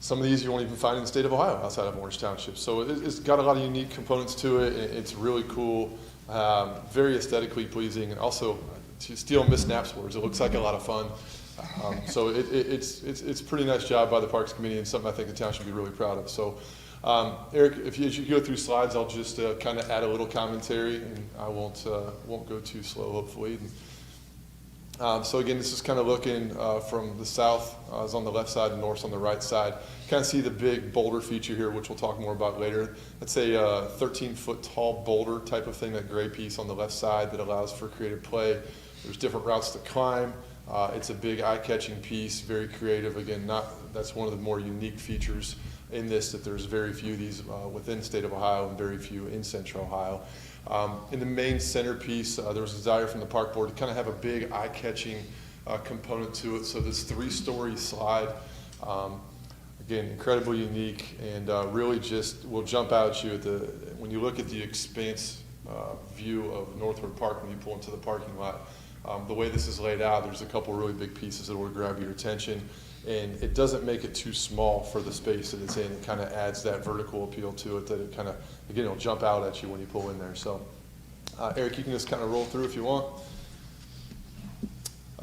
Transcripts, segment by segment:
Some of these you won't even find in the state of Ohio outside of Orange Township. So it's got a lot of unique components to it. It's really cool, very aesthetically pleasing, and also, to steal Miss Knapp's words, it looks like a lot of fun. So it's a pretty nice job by the Parks Committee, and something I think the town should be really proud of. So Eric, as you go through slides, I'll just kind of add a little commentary, and I won't go too slow, hopefully. So again, this is kind of looking from the south is on the left side and north on the right side. Kind of see the big boulder feature here, which we'll talk more about later. That's a 13-foot tall boulder type of thing, that gray piece on the left side that allows for creative play. There's different routes to climb. It's a big eye-catching piece, very creative. Again, that's one of the more unique features in this, that there's very few of these within the state of Ohio and very few in central Ohio. In the main centerpiece, there was a desire from the park board to kind of have a big eye-catching component to it. So this 3-story slide, again, incredibly unique, and really just will jump out at you when you look at the expanse view of Northwood Park when you pull into the parking lot. The way this is laid out, there's a couple really big pieces that will grab your attention, and it doesn't make it too small for the space that it's in. It kind of adds that vertical appeal to it, that it kind of, again, it'll jump out at you when you pull in there. So Eric, you can just kind of roll through if you want.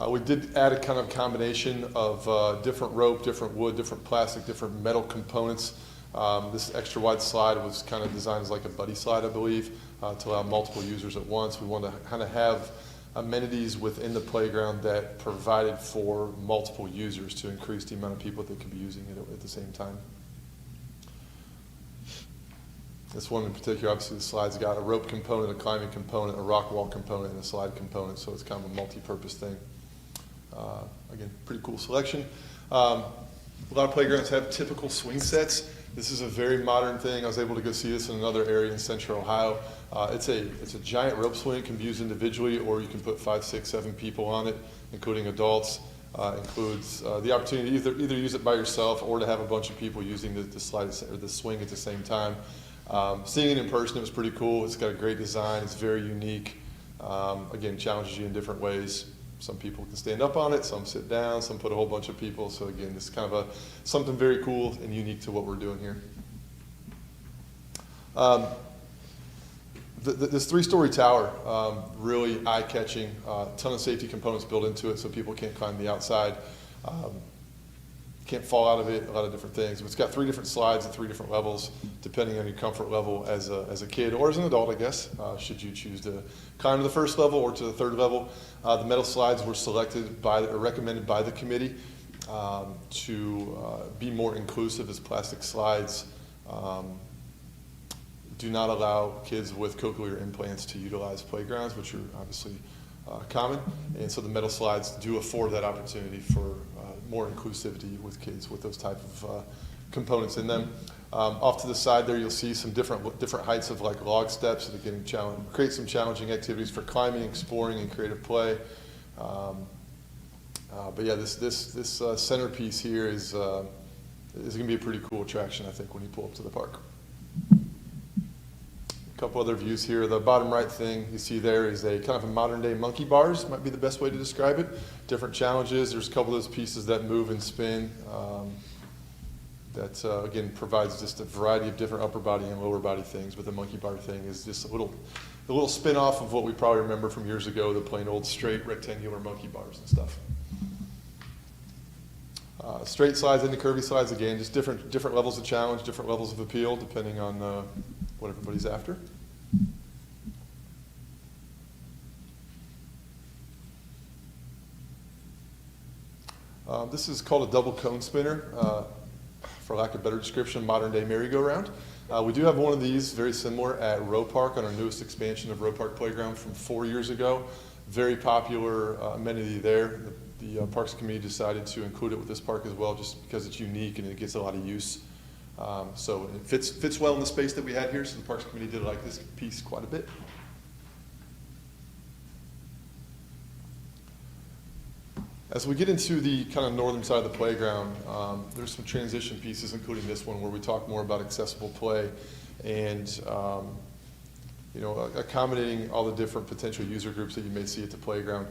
We did add a kind of combination of different rope, different wood, different plastic, different metal components. This extra wide slide was kind of designed as like a buddy slide, I believe, to allow multiple users at once. We wanted to kind of have amenities within the playground that provided for multiple users to increase the amount of people that could be using it at the same time. This one in particular, obviously the slide's got a rope component, a climbing component, a rock wall component, and a slide component, so it's kind of a multi-purpose thing. Again, pretty cool selection. A lot of playgrounds have typical swing sets. This is a very modern thing. I was able to go see this in another area in central Ohio. It's a giant rope swing. It can be used individually, or you can put 5, 6, 7 people on it, including adults. Includes the opportunity to either use it by yourself or to have a bunch of people using the slide or the swing at the same time. Seeing it in person, it was pretty cool. It's got a great design. It's very unique. Again, challenges you in different ways. Some people can stand up on it, some sit down, some put a whole bunch of people. So again, this is kind of something very cool and unique to what we're doing here. This 3-story tower, really eye-catching, ton of safety components built into it so people can't climb the outside, can't fall out of it, a lot of different things. But it's got 3 different slides at 3 different levels, depending on your comfort level as a kid or as an adult, I guess, should you choose to climb to the first level or to the 3rd level. The metal slides were selected or recommended by the committee to be more inclusive, as plastic slides do not allow kids with cochlear implants to utilize playgrounds, which are obviously common. And so the metal slides do afford that opportunity for more inclusivity with kids with those type of components in them. Off to the side there, you'll see some different heights of like log steps that are getting challenged, create some challenging activities for climbing, exploring, and creative play. But yeah, this centerpiece here is going to be a pretty cool attraction, I think, when you pull up to the park. A couple other views here. The bottom right thing you see there is a kind of a modern day monkey bars, might be the best way to describe it. Different challenges. There's a couple of those pieces that move and spin. That again provides just a variety of different upper body and lower body things. But the monkey bar thing is just a little spin off of what we probably remember from years ago, the plain old straight rectangular monkey bars and stuff. Straight slides into curvy slides, again, just different levels of challenge, different levels of appeal, depending on what everybody's after. This is called a double cone spinner, for lack of a better description, modern day merry-go-round. We do have one of these very similar at Roe Park on our newest expansion of Roe Park Playground from 4 years ago. Very popular amenity there. The Parks Committee decided to include it with this park as well, just because it's unique and it gets a lot of use. So it fits well in the space that we had here, so the Parks Committee did like this piece quite a bit. As we get into the kind of northern side of the playground, there's some transition pieces, including this one, where we talk more about accessible play and accommodating all the different potential user groups that you may see at the playground.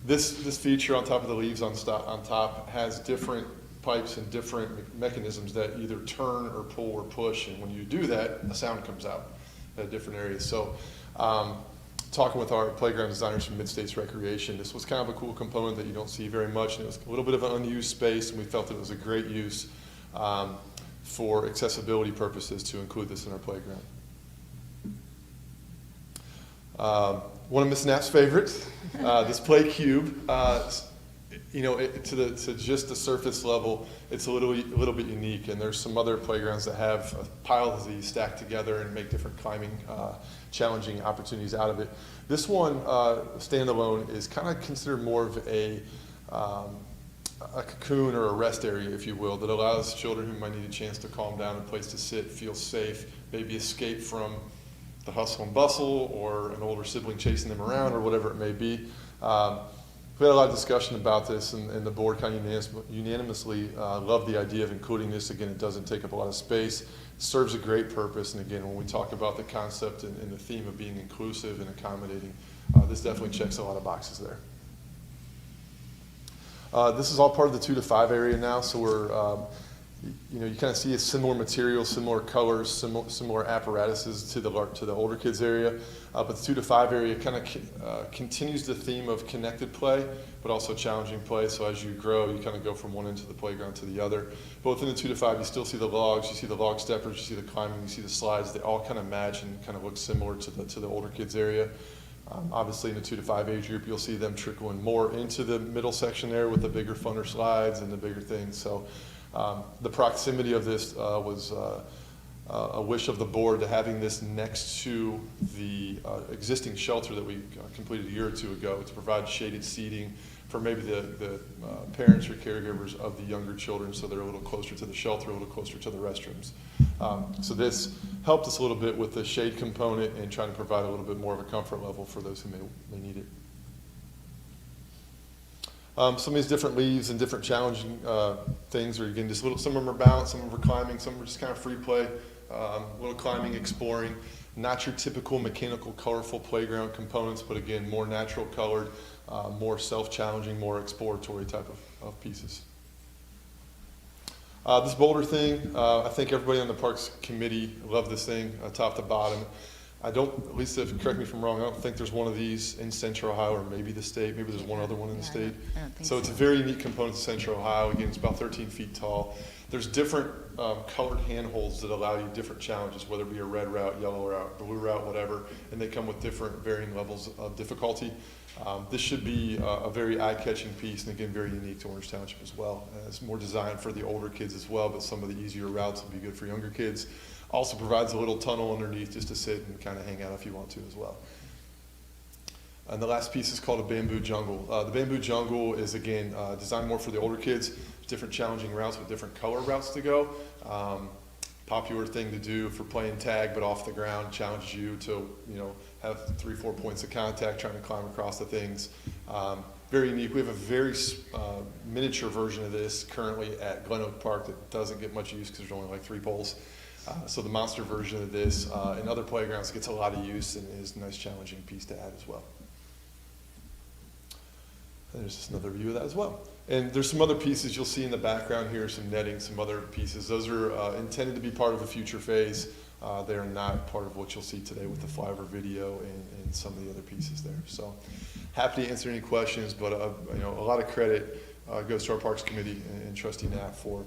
This feature on top of the leaves on top has different pipes and different mechanisms that either turn or pull or push, and when you do that, a sound comes out at different areas. So talking with our playground designers from Mid-States Recreation, this was kind of a cool component that you don't see very much, and it was a little bit of an unused space, and we felt it was a great use for accessibility purposes to include this in our playground. One of Ms. Knapp's favorites, this play cube. You know, to just the surface level, it's a little bit unique, and there's some other playgrounds that have a pile of these stacked together and make different climbing challenging opportunities out of it. This one, standalone, is kind of considered more of a cocoon or a rest area, if you will, that allows children who might need a chance to calm down, a place to sit, feel safe, maybe escape from the hustle and bustle or an older sibling chasing them around or whatever it may be. We had a lot of discussion about this, and the board kind of unanimously loved the idea of including this. Again, it doesn't take up a lot of space, it serves a great purpose, and again, when we talk about the concept and the theme of being inclusive and accommodating, this definitely checks a lot of boxes there. This is all part of the 2 to 5 area now, so we're, you know, you kind of see a similar materials, similar colors, similar apparatuses to the older kids area, but the 2 to 5 area kind of continues the theme of connected play, but also challenging play. So as you grow, you kind of go from one end of the playground to the other. Both in the 2 to 5, you still see the logs, you see the log steppers, you see the climbing, you see the slides. They all kind of match and kind of look similar to the older kids area. Obviously, in the 2 to 5 age group, you'll see them trickling more into the middle section there with the bigger, funner slides and the bigger things. So the proximity of this was a wish of the board to having this next to the existing shelter that we completed a year or 2 ago to provide shaded seating for maybe the parents or caregivers of the younger children, so they're a little closer to the shelter, a little closer to the restrooms. So this helped us a little bit with the shade component and trying to provide a little bit more of a comfort level for those who may need it. Some of these different leaves and different challenging things are, again, just some of them are balanced, some of them are climbing, some are just kind of free play, little climbing, exploring. Not your typical mechanical, colorful playground components, but again, more natural colored, more self-challenging, more exploratory type of pieces. This boulder thing, I think everybody on the Parks Committee loved this thing, top to bottom. I don't, Lisa, correct me if I'm wrong, I don't think there's one of these in Central Ohio, or maybe the state, maybe there's one other one in the state. I don't think So it's a very unique component to Central Ohio. Again, it's about 13 feet tall. There's different colored handholds that allow you different challenges, whether it be a red route, yellow route, blue route, whatever, and they come with different varying levels of difficulty. This should be a very eye-catching piece, and again, very unique to Orange Township as well. It's more designed for the older kids as well, but some of the easier routes will be good for younger kids. Also provides a little tunnel underneath just to sit and kind of hang out if you want to as well. And the last piece is called a bamboo jungle. The bamboo jungle is, again, designed more for the older kids, different challenging routes with different color routes to go. Popular thing to do for playing tag, but off the ground, challenges you to, you know, have 3-4 points of contact trying to climb across the things. Very unique. We have a very miniature version of this currently at Glen Oak Park that doesn't get much use because there's only like 3 poles. So the monster version of this in other playgrounds gets a lot of use and is a nice challenging piece to add as well. And there's just another view of that as well. And there's some other pieces you'll see in the background here, some netting, some other pieces. Those are intended to be part of a future phase. They are not part of what you'll see today with the flyover video and some of the other pieces there. So happy to answer any questions, but you know, a lot of credit goes to our Parks Committee and Trustee Knapp for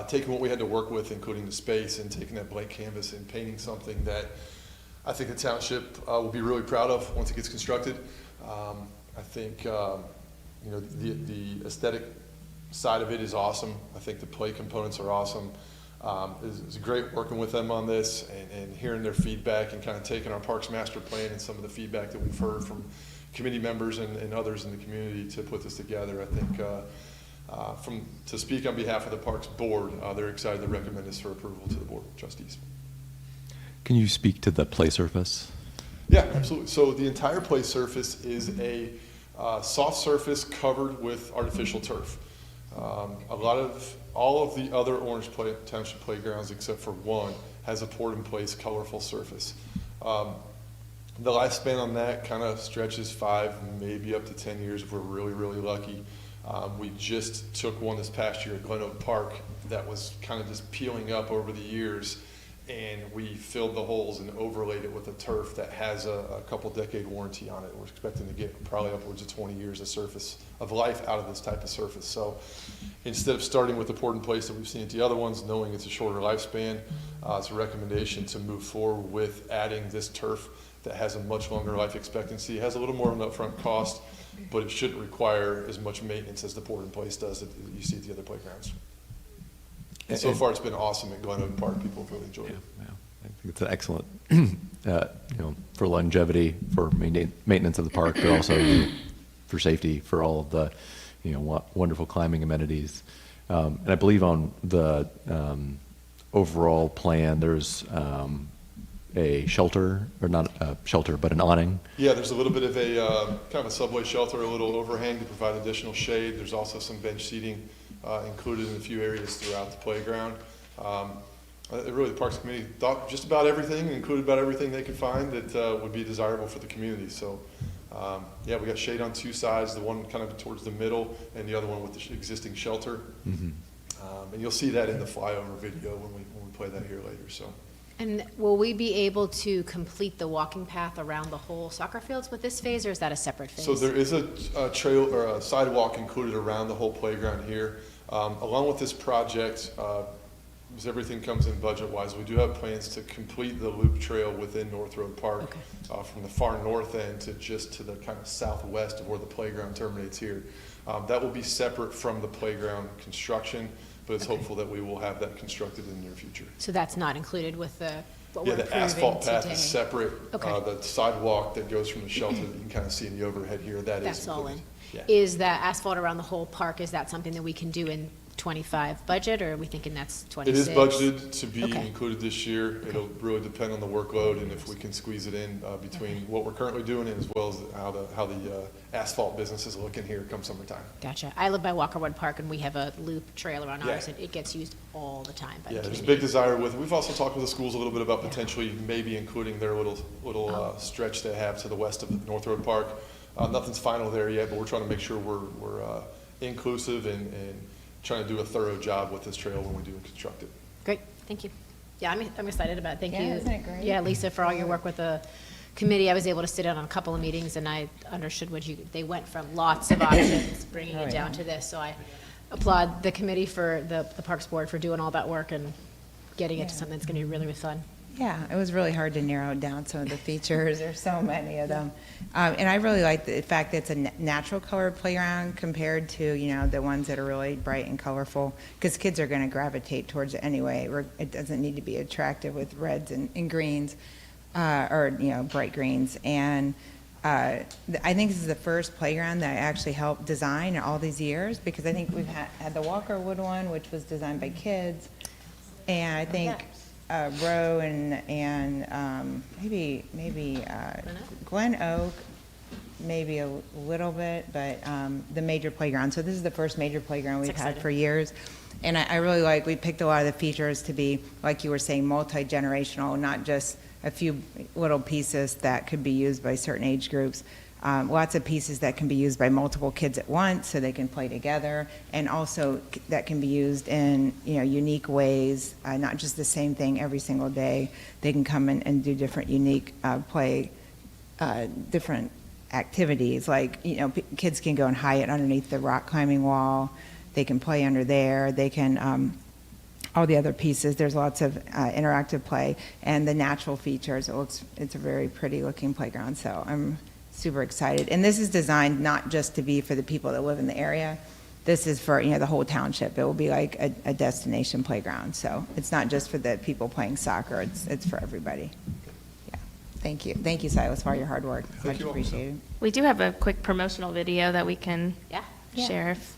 taking what we had to work with, including the space, and taking that blank canvas and painting something that I think the township will be really proud of once it gets constructed. I think you know, the aesthetic side of it is awesome. I think the play components are awesome. It's great working with them on this and hearing their feedback and kind of taking our Parks Master Plan and some of the feedback that we've heard from committee members and others in the community to put this together. I think to speak on behalf of the Parks Board, they're excited to recommend this for approval to the Board of Trustees. Can you speak to the play surface? Yeah, absolutely. So the entire play surface is a soft surface covered with artificial turf. All of the other Orange Township playgrounds, except for one, has a poured-in-place colorful surface. The lifespan on that kind of stretches 5, maybe up to 10 years if we're really, really lucky. We just took one this past year at Glen Oak Park that was kind of just peeling up over the years, and we filled the holes and overlaid it with a turf that has a couple decade warranty on it. We're expecting to get probably upwards of 20 years of life out of this type of surface. So instead of starting with the poured in place that we've seen at the other ones, knowing it's a shorter lifespan, it's a recommendation to move forward with adding this turf that has a much longer life expectancy. It has a little more of an upfront cost, but it shouldn't require as much maintenance as the poured in place does that you see at the other playgrounds. And so far, it's been awesome at Glen Oak Park. People have really enjoyed it. Yeah. I think it's an excellent, for longevity, for maintenance of the park, but also for safety, for all of the, wonderful climbing amenities. And I believe on the overall plan, there's a shelter, or not a shelter, but an awning. Yeah, there's a little bit of a kind of a subway shelter, a little overhang to provide additional shade. There's also some bench seating included in a few areas throughout the playground. Really, the Parks Committee thought just about everything, included about everything they could find that would be desirable for the community. So, we got shade on two sides, the one kind of towards the middle and the other one with the existing shelter. Mm-hmm. And you'll see that in the flyover video when we play that here later. So. And will we be able to complete the walking path around the whole soccer fields with this phase, or is that a separate phase? So there is a trail or a sidewalk included around the whole playground here. Along with this project, as everything comes in budget-wise, we do have plans to complete the loop trail within North Road Park, from the far north end to just to the kind of southwest of where the playground terminates here. That will be separate from the playground construction, but it's hopeful that we will have that constructed in the near future. So that's not included with what we're the approving asphalt path today. is separate. Okay. The sidewalk that goes from the shelter that you can kind of see in the overhead here, That's is all in. included. Yeah. Is that asphalt around the whole park, is that something that we can do in 25 budget, or are we thinking that's 26? It is budgeted to be Okay. included this year. It'll really depend on the workload and if we can squeeze it in between what we're currently doing and as well as how the asphalt business is looking here come summertime. Gotcha. I live by Walkerwood Park, and we have a loop trail around Yeah. ours, and it gets used all the time by the Yeah, there's a community. big desire with it. We've also talked with the schools a little bit about potentially maybe including their little stretch they have to the west of the North Road Park. Nothing's final there yet, but we're trying to make sure we're inclusive and trying to do a thorough job with this trail when we do construct it. Great, thank you. Yeah, I'm excited about it. Thank you. Yeah, isn't it great? Yeah, Lisa, for all your work with the committee. I was able to sit in on a couple of meetings, and I understood they went from lots of options, bringing it down to this. So I applaud the committee for the Parks Board for doing all that work and getting it to something that's going to be really, really fun. Yeah, it was really hard to narrow down some of the features. There's so many of them. And I really like the fact that it's a natural colored playground compared to, the ones that are really bright and colorful, because kids are going to gravitate towards it anyway. It doesn't need to be attractive with reds and greens, or bright greens. And I think this is the first playground that I actually helped design in all these years, because I think we've had the Walkerwood one, which was designed by kids, and I think Rowe and maybe Glen Oak, maybe a little bit, but the major playground. So this is the first major playground we've had for years. And I really we picked a lot of the features to be, like you were saying, multi-generational, not just a few little pieces that could be used by certain age groups. Lots of pieces that can be used by multiple kids at once so they can play together, and also that can be used in unique ways, not just the same thing every single day. They can come in and do different unique play, different activities, like kids can go and hide underneath the rock climbing wall. They can play under there. They can all the other pieces. There's lots of interactive play and the natural features. It's a very pretty looking playground. So I'm super excited. And this is designed not just to be for the people that live in the area. This is for the whole township. It will be like a destination playground. So it's not just for the people playing soccer. It's for everybody. Yeah. Thank you, Silas, for all your hard work. Much you all. appreciated. We do have a quick promotional video that we can Yeah. share. If-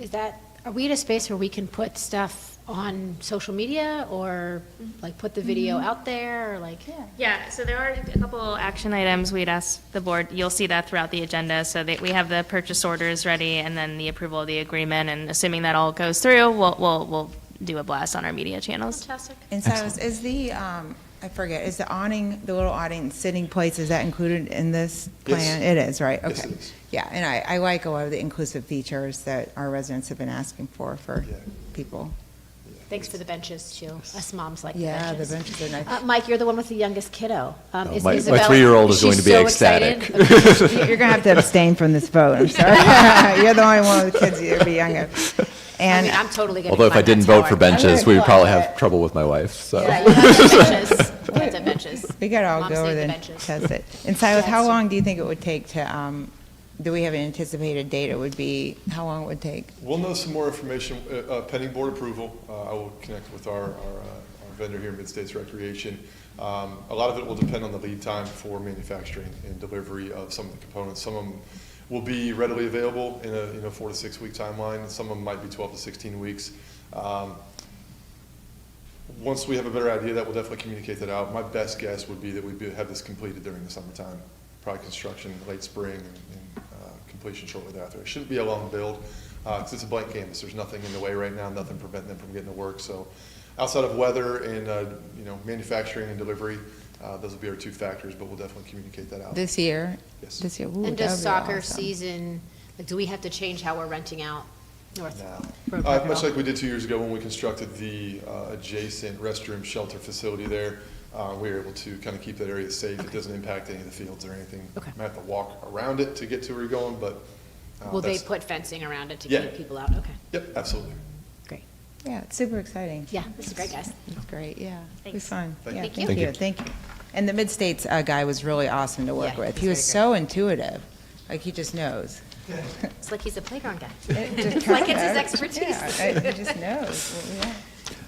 are we at a space where we can put stuff on social media or like put the video out there or like? Yeah, so there are a couple action items we'd ask the board. You'll see that throughout the agenda. So that we have the purchase orders ready and then the approval of the agreement. And assuming that all goes through, we'll do a blast on our media channels. Fantastic. And so is the, I forget, is the awning, the little awning sitting place, is that included in this plan? Yes. It is, right? Yes, Okay. it is. Yeah, and I like a lot of the inclusive features that our residents have been asking for Yeah. people. Thanks for the benches too. Us moms like the Yeah, the benches. benches are nice. Mike, you're the one with the youngest kiddo. Is my Isabella- 3-year-old is she going to be so ecstatic. excited? Okay. You're going to have to abstain from this vote, I'm sorry. You're the only one of the kids that be younger. I And mean, I'm totally gonna Although if I climb that didn't vote for tower. benches, we would climb probably it. have trouble with my wife, so. Yeah, you guys have benches. You guys have benches. we got to all Moms go need over the and benches. test it. And Silas, how That's- long do you think it would take to, do we have an anticipated date it would be, how long it would take? We'll know some more information pending board approval. I will connect with our vendor here, Mid-States Recreation. A lot of it will depend on the lead time for manufacturing and delivery of some of the components. Some of them will be readily available in a 4 to 6 week timeline, and some of them might be 12 to 16 weeks. Once we have a better idea, that we'll definitely communicate that out. My best guess would be that we'd have this completed during the summertime, probably construction late spring and completion shortly thereafter. It shouldn't be a long build because it's a blank canvas. There's nothing in the way right now, nothing preventing them from getting to work. So outside of weather and manufacturing and delivery, those will be our two factors, but we'll definitely communicate that out. This year? Yes. This year, ooh, And that does would be soccer awesome. season, like, do we have to change how we're renting out North? No. Road Park at Much all? like we did 2 years ago when we constructed the adjacent restroom shelter facility there, we were able to kind of keep that area safe. It doesn't impact any of the fields or anything. Okay. Might have to walk around it to get to where you're going, but. Will they that's- put fencing around it to Yeah. keep people out? Okay, Yep, absolutely. great. Yeah, it's super exciting. Yeah, this is great, guys. It's great, yeah. It'll be Thanks. fun. Thank Yeah, you. Thank you. Thank you. And the Mid-States guy was really awesome to work Yeah, with. he's He was very so intuitive, like he just knows. It's like he's a playground guy. It's like it's his expertise. Yeah, he just knows. Yeah.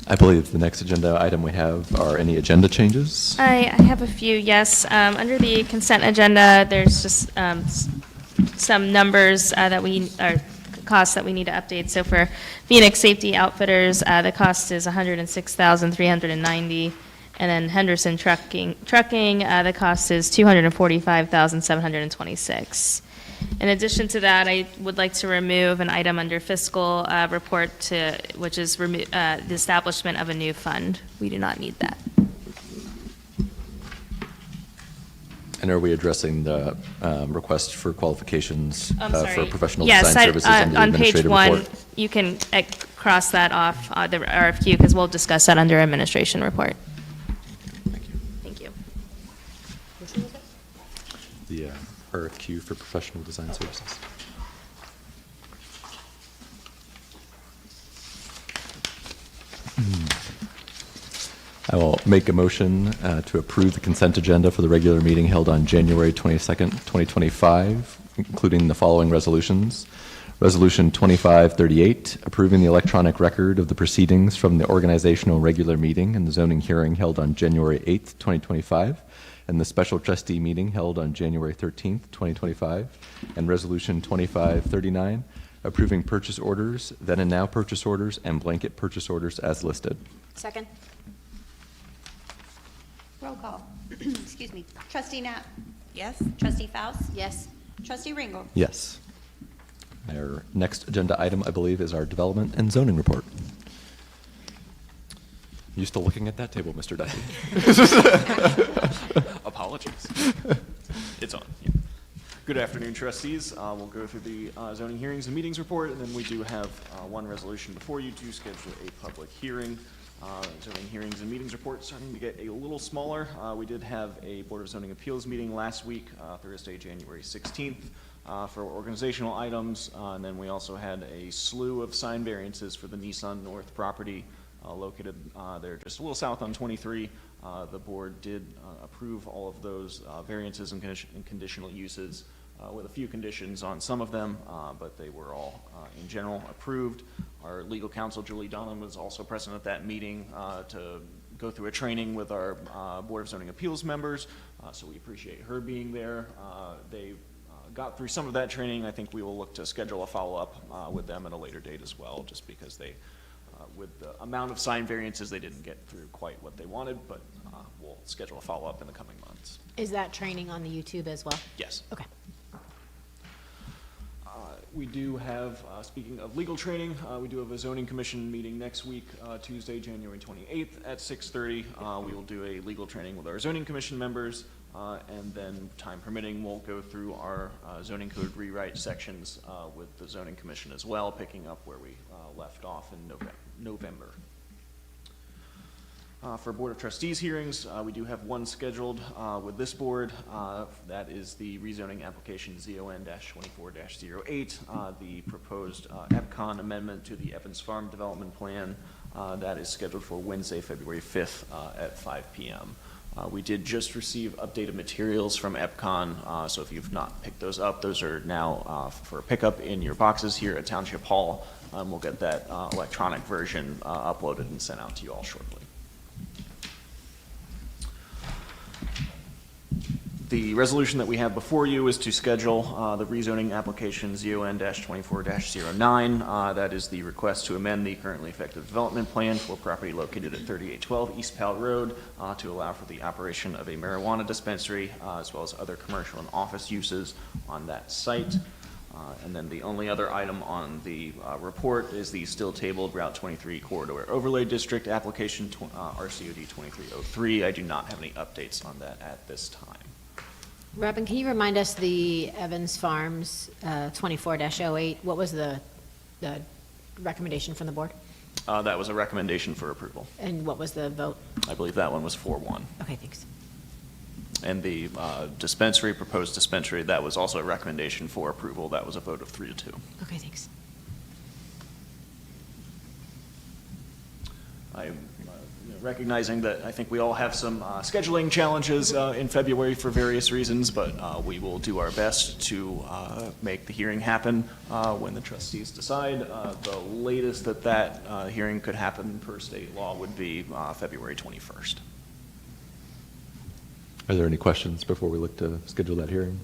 I believe the next agenda item we have are any agenda changes. I have a few, yes. Under the consent agenda, there's just some numbers costs that we need to update. So for Phoenix Safety Outfitters, the cost is $106,390. And then Henderson Trucking, the cost is $245,726. In addition to that, I would like to remove an item under fiscal report which is the establishment of a new fund. We do not need that. And are we addressing the request for qualifications I'm for sorry. professional Yes, design services under the on page administrative one, report? you can cross that off, the RFQ, because we'll discuss that under administration report. Thank you. Thank you. The RFQ for professional design services. I will make a motion to approve the consent agenda for the regular meeting held on January 22nd, 2025, including the following resolutions. Resolution 2538, approving the electronic record of the proceedings from the organizational regular meeting and the zoning hearing held on January 8th, 2025, and the special trustee meeting held on January 13th, 2025, and Resolution 2539, approving purchase orders, then and now purchase orders, and blanket purchase orders as listed. Second? Roll call. Excuse me. Trustee Knapp? Yes? Trustee Faust? Yes. Trustee Ringle? Yes. Our next agenda item, I believe, is our development and zoning report. You still looking at that table, Mr. Duffy? Apologies. It's on. Yeah. Good afternoon, trustees. We'll go through the zoning hearings and meetings report, and then we do have one resolution before you to schedule a public hearing. Zoning hearings and meetings report starting to get a little smaller. We did have a Board of Zoning Appeals meeting last week, Thursday, January 16th. For organizational items, and then we also had a slew of sign variances for the Nissan North property located there just a little south on 23. The board did approve all of those variances and conditional uses with a few conditions on some of them, but they were all in general approved. Our legal counsel, Julie Dunham, was also present at that meeting to go through a training with our Board of Zoning Appeals members, so we appreciate her being there. They got through some of that training. I think we will look to schedule a follow-up with them at a later date as well, just because they, with the amount of sign variances, they didn't get through quite what they wanted, but we'll schedule a follow-up in the coming months. Is that training on the YouTube as well? Yes. Okay. We do have, speaking of legal training, we do have a zoning commission meeting next week, Tuesday, January 28th at 6:30. We will do a legal training with our zoning commission members, and then time permitting, we'll go through our zoning code rewrite sections with the zoning commission as well, picking up where we left off in November. For Board of Trustees hearings, we do have one scheduled with this board. That is the rezoning application ZON-24-08, the proposed EPCON amendment to the Evans Farm Development Plan. That is scheduled for Wednesday, February 5th at 5 p.m. We did just receive updated materials from EPCON, so if you've not picked those up, those are now for pickup in your boxes here at Township Hall. We'll get that electronic version uploaded and sent out to you all shortly. The resolution that we have before you is to schedule the rezoning application ZON-24-09. That is the request to amend the currently effective development plan for property located at 3812 East Powell Road to allow for the operation of a marijuana dispensary as well as other commercial and office uses on that site. And then the only other item on the report is the still tabled Route 23 Corridor Overlay District application, RCOD 2303. I do not have any updates on that at this time. Robin, can you remind us the Evans Farms 24-08, what was the recommendation from the board? That was a recommendation for approval. And what was the vote? I believe that one was 4-1. Okay, thanks. And the dispensary, proposed dispensary, that was also a recommendation for approval. That was a vote of 3-2. Okay, thanks. I'm recognizing that I think we all have some scheduling challenges in February for various reasons, but we will do our best to make the hearing happen when the trustees decide. The latest that hearing could happen per state law would be February 21st. Are there any questions before we look to schedule that hearing?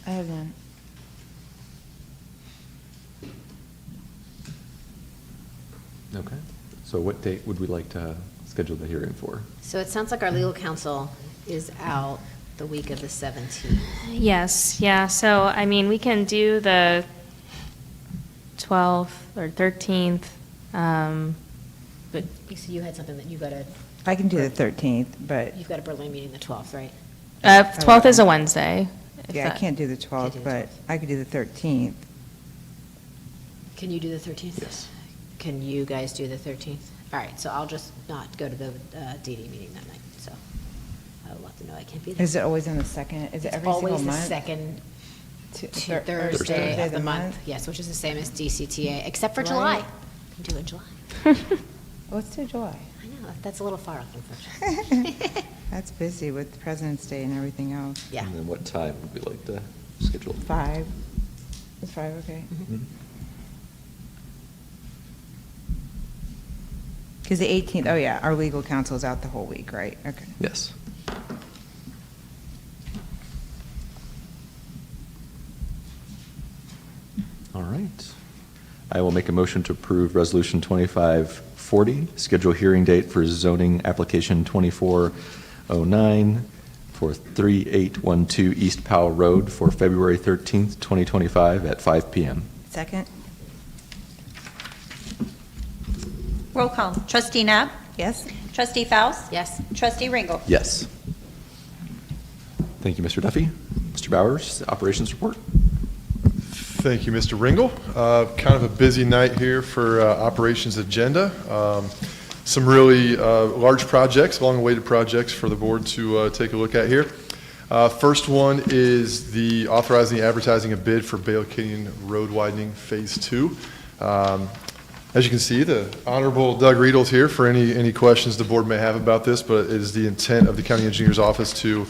I have none. Okay. So what date would we like to schedule the hearing for? So it sounds like our legal counsel is out the week of the 17th. Yes, yeah, so, I mean, we can do the 12th or 13th. But you said you had something that you got to, I can do the 13th, but, you've got a Berlin meeting the 12th, right? 12th is a Wednesday. if yeah, I that- can't do the Can't 12th, do the but 12th. I could do the 13th. Can you do the 13th? Yes. Can you guys do the 13th? All right, so I'll just not go to the DD meeting that night, so I will let them know I can't be there. Is it always on the second? Is it every single Always the month? second Thursday Thursday of the month, yes, which is the same as DCTA, except for July. Right. Can do it in July. Let's do July. I know, that's a little far off, unfortunately. That's busy with President's Day and everything else. Yeah. And then what time would we like to schedule? 5. Is 5 okay? Mhm. Because the 18th, oh yeah, our legal counsel is out the whole week, right? Okay. Yes. All right. I will make a motion to approve Resolution 2540, schedule hearing date for zoning application 2409 for 3812 East Powell Road for February 13th, 2025 at 5 p.m. Second? Roll call. Trustee Knapp? Yes? Trustee Faust? Yes. Trustee Ringel? Yes. Thank you, Mr. Duffy. Mr. Bowers, operations report. Thank you, Mr. Ringel. Kind of a busy night here for operations agenda. Some really large projects, long-awaited projects for the board to take a look at here. First one is the authorizing the advertising a bid for Bale Canyon Road Widening Phase 2. As you can see, the Honorable Doug Riedel's here for any questions the board may have about this, but it is the intent of the County Engineer's Office to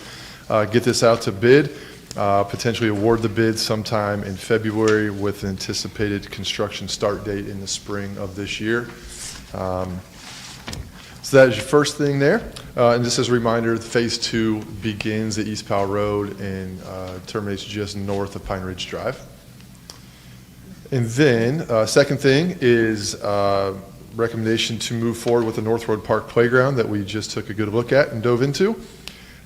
get this out to bid, potentially award the bid sometime in February with anticipated construction start date in the spring of this year. So that is your first thing there. And just as a reminder, Phase 2 begins at East Powell Road and terminates just north of Pine Ridge Drive. And then, second thing is recommendation to move forward with the North Road Park Playground that we just took a good look at and dove into,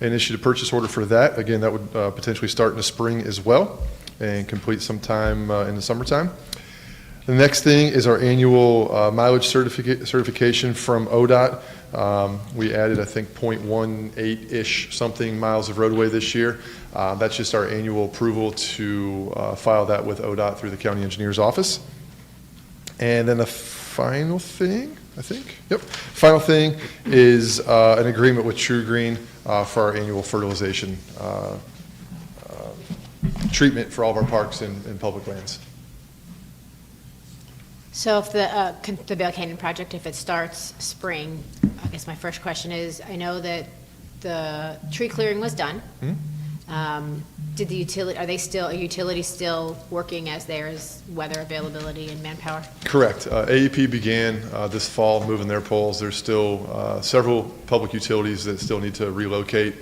and issued a purchase order for that. Again, that would potentially start in the spring as well and complete sometime in the summertime. The next thing is our annual mileage certification from ODOT. We added, I think, 0.18-ish something miles of roadway this year. That's just our annual approval to file that with ODOT through the county engineer's office. And then the final thing, I think, final thing is an agreement with True Green for our annual fertilization treatment for all of our parks and public lands. So if the Bale Canyon project, if it starts spring, I guess my first question is, I know that the tree clearing was done. Did the utility, are utilities still working as there is weather availability and manpower? Correct. AEP began this fall moving their poles. There's still several public utilities that still need to relocate.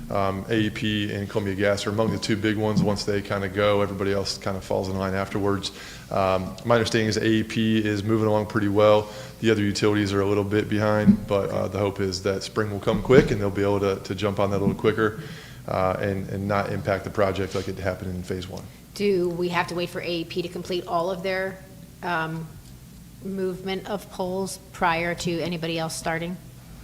AEP and Columbia Gas are among the two big ones. Once they kind of go, everybody else kind of falls in line afterwards. My understanding is AEP is moving along pretty well. The other utilities are a little bit behind, but the hope is that spring will come quick and they'll be able to jump on that a little quicker and not impact the project like it happened in Phase 1. Do we have to wait for AEP to complete all of their movement of poles prior to anybody else starting?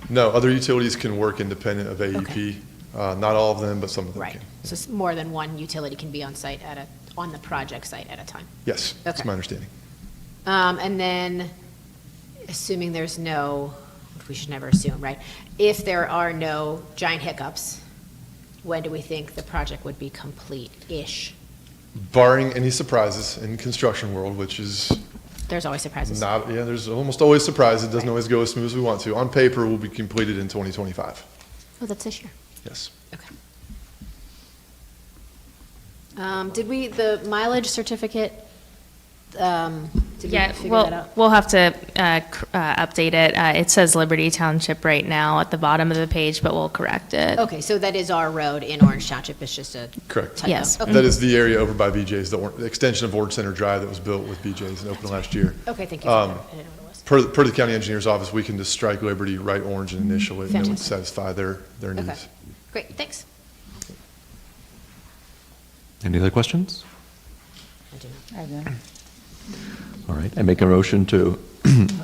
No, other utilities can work independent of AEP. Okay. Not all of them, but some of them Right. can. So more than one utility can be on site on the project site at a time? Yes, that's Okay. my understanding. And then, assuming there's no, we should never assume, right? If there are no giant hiccups, when do we think the project would be complete-ish? Barring any surprises in construction world, which is There's always surprises. there's almost always surprises. It doesn't always go as smooth as we want to. On paper, we'll be completed in 2025. Oh, that's this year. Yes. Okay. The mileage certificate, did we Yeah, figure that well, out? we'll have to update it. It says Liberty Township right now at the bottom of the page, but we'll correct it. Okay, so that is our road in Orange Township, it's just a Correct. typo. Yes. Okay. That is the area over by BJ's, the extension of Orange Center Drive that was built with BJ's and opened last year. Okay, thank you for that. I didn't know what it was. Per the county engineer's office, we can just strike Liberty, write Orange, and initial it, and it would Fantastic. satisfy their Okay, needs. great, thanks. Any other questions? I do not. I don't know. All right, I make a motion to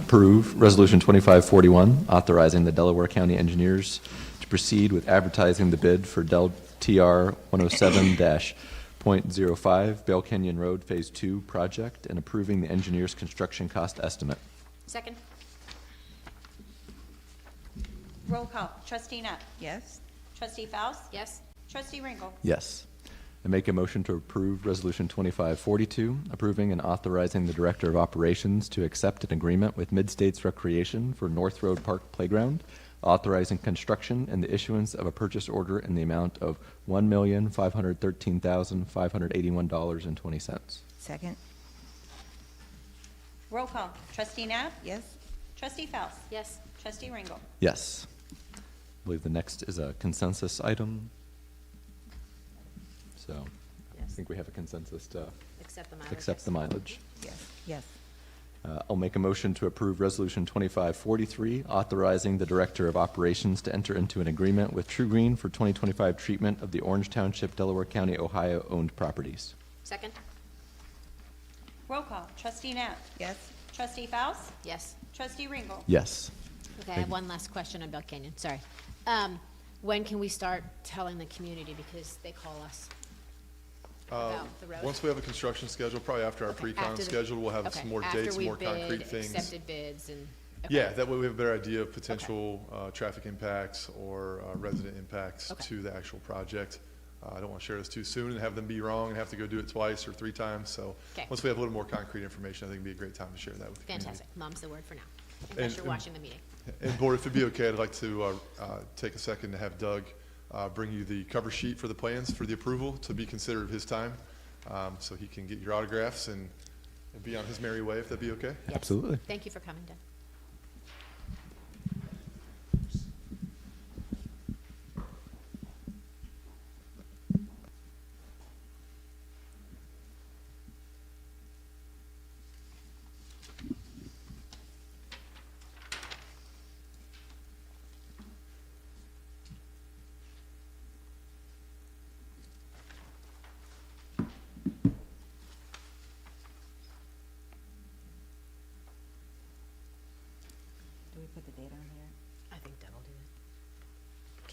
approve Resolution 2541, authorizing the Delaware County engineers to proceed with advertising the bid for Del TR 107-.05 Bale Canyon Road Phase 2 project and approving the engineer's construction cost estimate. Second? Roll call. Trustee Knapp. Yes? Trustee Faust. Yes? Trustee Ringle. Yes. I make a motion to approve Resolution 2542, approving and authorizing the Director of Operations to accept an agreement with Mid-States Recreation for North Road Park Playground, authorizing construction and the issuance of a purchase order in the amount of $1,513,581.20. Second? Roll call. Trustee Knapp. Yes? Trustee Faust. Yes. Trustee Ringle. Yes. I believe the next is a consensus item. So I Yes. think we have a consensus to Accept the mileage. accept the mileage. Yes. Yes. I'll make a motion to approve Resolution 2543, authorizing the Director of Operations to enter into an agreement with True Green for 2025 treatment of the Orange Township, Delaware County, Ohio owned properties. Second? Roll call. Trustee Knapp. Yes? Trustee Faust. Yes. Trustee Ringle. Yes. Okay, I have one last question on Bell Canyon, sorry. When can we start telling the community, because they call us about the road? Once we have a construction schedule, probably after our Okay, pre-con after the- schedule, we'll have okay, some more after dates, we more bid, concrete things. Accepted bids and. okay. Yeah, that way we have a better idea of potential traffic impacts or resident impacts Okay. to the actual project. I don't want to share this too soon and have them be wrong and have to go do it twice or 3 times. So Okay. once we have a little more concrete information, I think it'd be a great time to share that with the community. Fantastic, mom's the word for now, And- unless you're and- watching the meeting. And Board, if it'd be okay, I'd like to take a second to have Doug bring you the cover sheet for the plans for the approval to be considered of his time, so he can get your autographs and be on his merry way, if that'd be okay. Yes. Absolutely. Thank you for coming, Doug.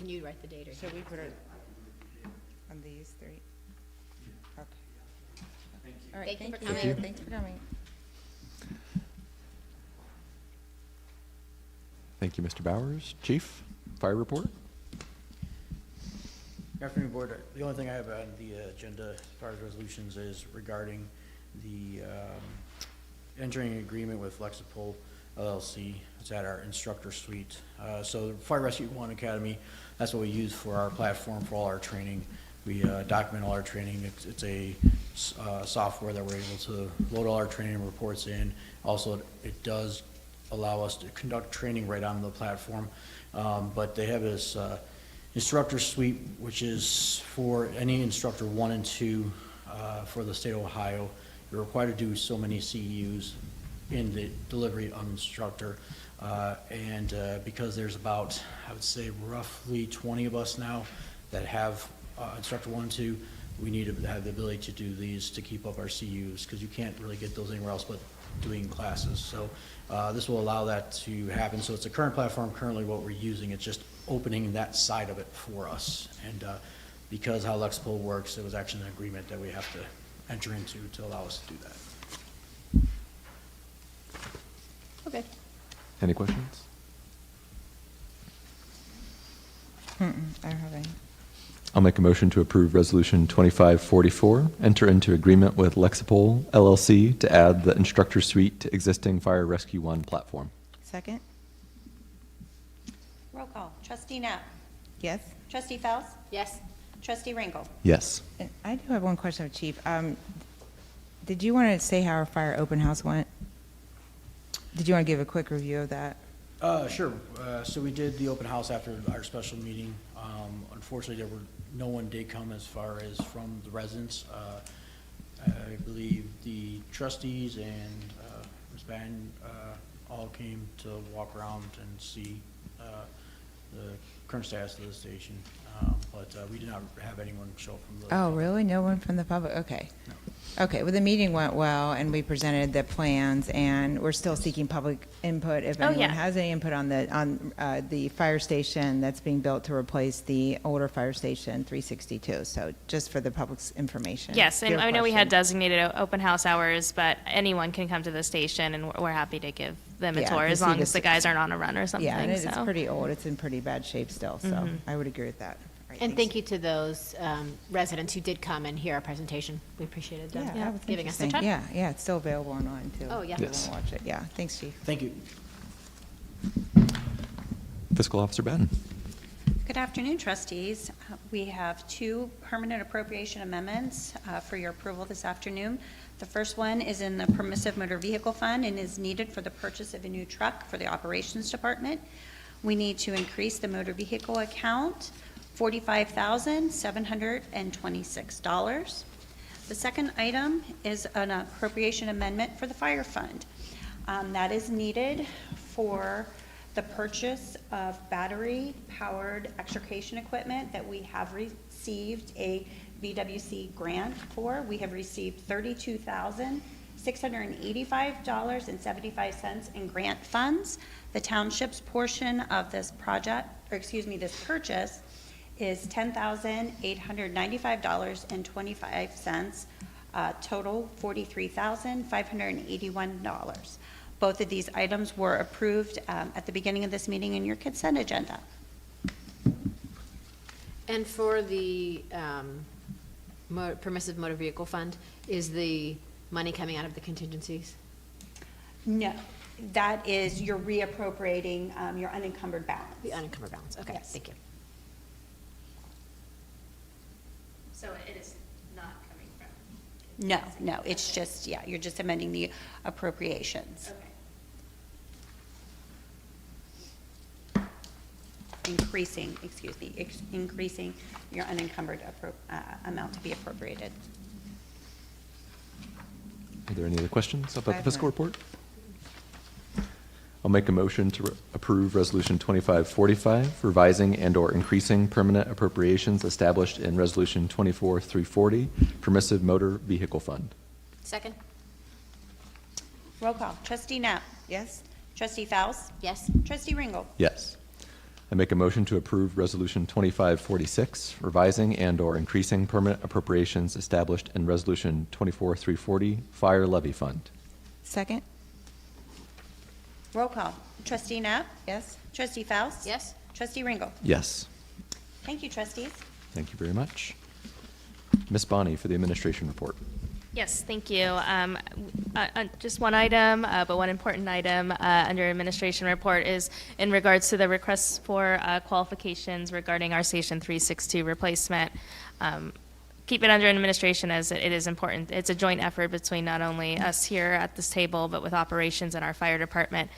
can you write the date or? Should we put it on these three? Okay. All right, Thank you for thank coming. you. Thanks for coming. Thank you, Mr. Bowers. Chief, fire report? Good afternoon, Board. The only thing I have on the agenda as far as resolutions is regarding the entering an agreement with Lexipol LLC. It's at our instructor suite. So the Fire Rescue One Academy, that's what we use for our platform for all our training. We document all our training. It's a software that we're able to load all our training reports in. Also, it does allow us to conduct training right on the platform. But they have this instructor suite, which is for any instructor 1 and 2 for the state of Ohio. You're required to do so many CEUs in the delivery of instructor. Because there's about, I would say, roughly 20 of us now that have instructor 1 and 2, we need to have the ability to do these to keep up our CEUs, because you can't really get those anywhere else but doing classes. So this will allow that to happen. So it's a current platform, currently what we're using. It's just opening that side of it for us. And because how Lexipol works, it was actually an agreement that we have to enter into to allow us to do that. Okay. Any questions? I don't have any. I'll make a motion to approve Resolution 2544, enter into agreement with Lexipol LLC to add the instructor suite to existing Fire Rescue One platform. Second? Roll call. Trustee Knapp. Yes? Trustee Faust. Yes. Trustee Ringel. Yes. And I do have one question, Chief. Did you want to say how our fire open house went? Did you want to give a quick review of that? Sure. So we did the open house after our special meeting. Unfortunately, no one did come as far as from the residents. I believe the trustees and Ms. Bannon all came to walk around and see the current status of the station. But we did not have anyone show up from the. Oh, really? No one from the public? Okay. Okay, well, the meeting went well, and we presented the plans, and we're still seeking public input. If Oh, anyone yeah. has any input on the fire station that's being built to replace the older fire station 362, so just for the public's information. Yes, If you and have I know we had questions. designated open house hours, but anyone can come to the station, and we're happy to give them a Yeah, tour to as see long the as the guys aren't on a run or something. Yeah, and it's so. pretty old. It's in pretty bad shape still, so I would agree with that. All right, And thanks. thank you to those residents who did come and hear our presentation. We appreciated them Yeah, that was giving us the interesting. time. Yeah, it's still available online, too. Oh, yeah. If you Yes. wanna watch it. Yeah, thanks, Chief. Thank you. Fiscal Officer Batten. Good afternoon, trustees. We have 2 permanent appropriation amendments for your approval this afternoon. The first one is in the permissive motor vehicle fund and is needed for the purchase of a new truck for the operations department. We need to increase the motor vehicle account $45,726. The second item is an appropriation amendment for the fire fund. That is needed for the purchase of battery-powered extrication equipment that we have received a VWC grant for. We have received $32,685.75 in grant funds. The township's portion of this project, or excuse me, this purchase is $10,895.25, total $43,581. Both of these items were approved at the beginning of this meeting in your consent agenda. And for the permissive motor vehicle fund, is the money coming out of the contingencies? No, that is, you're reappropriating your unencumbered balance. The unencumbered balance, okay, Yes. thank you. So it is not coming from. No, it's just, yeah, you're just amending the appropriations. Okay. Increasing your unencumbered amount to be appropriated. Are there any other questions about I the have fiscal none. report? I'll make a motion to approve Resolution 2545, revising and/or increasing permanent appropriations established in Resolution 24340, permissive motor vehicle fund. Second? Roll call. Trustee Knapp. Yes? Trustee Faust. Yes. Trustee Ringel. Yes. I make a motion to approve Resolution 2546, revising and/or increasing permanent appropriations established in Resolution 24340, Fire Levy Fund. Second? Roll call. Trustee Knapp? Yes? Trustee Faust? Yes? Trustee Ringel? Yes. Thank you, trustees. Thank you very much. Ms. Bonney for the administration report. Yes, thank you. Just one item, but one important item under administration report is in regards to the requests for qualifications regarding our Station 362 replacement. Keep it under administration as it is important. It's a joint effort between not only us here at this table, but with operations and our fire department.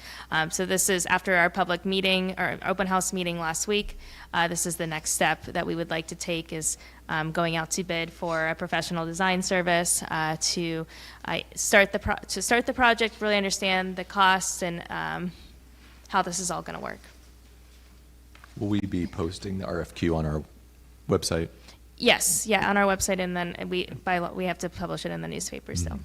So this is after our public meeting, or open house meeting last week. This is the next step that we would like to take is going out to bid for a professional design service to start the project, really understand the costs and how this is all going to work. Will we be posting the RFQ on our website? Yes, yeah, on our website, and then by law, we have to publish it in the newspaper still.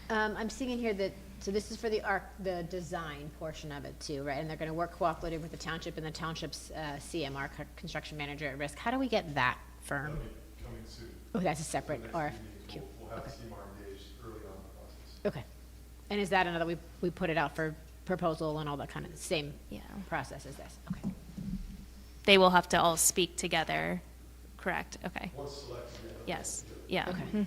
I'm seeing in here that, so this is for the design portion of it too, right? And they're gonna work cooperatively with the township and the township's CMR, construction manager at risk. How do we get that firm? Coming soon. Oh, that's a separate For the next RFQ. meeting, We'll have Okay. CMR engaged early on in the process. Okay. And is that another, we put it out for proposal and all that kind of same Yeah. process as this? Okay. They will have to all speak together, correct? Okay. Once selected, Yes, yeah. Okay. Mhm.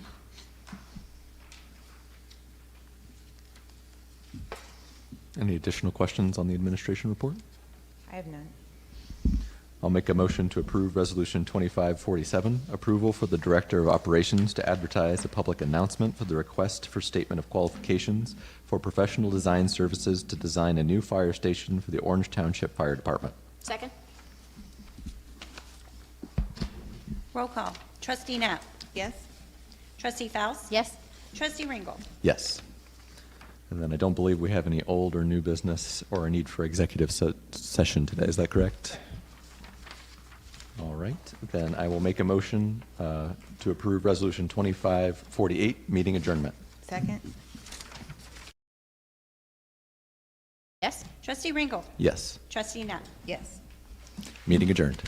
Any additional questions on the administration report? I have none. I'll make a motion to approve Resolution 2547, approval for the Director of Operations to advertise a public announcement for the request for statement of qualifications for professional design services to design a new fire station for the Orange Township Fire Department. Second? Roll call. Trustee Knapp? Yes? Trustee Faust? Yes? Trustee Ringel? Yes. And then I don't believe we have any old or new business or a need for executive session today. Is that correct? All right. Then I will make a motion to approve Resolution 2548, meeting adjournment. Second? Yes? Trustee Ringel? Yes. Trustee Knapp? Yes. Meeting adjourned.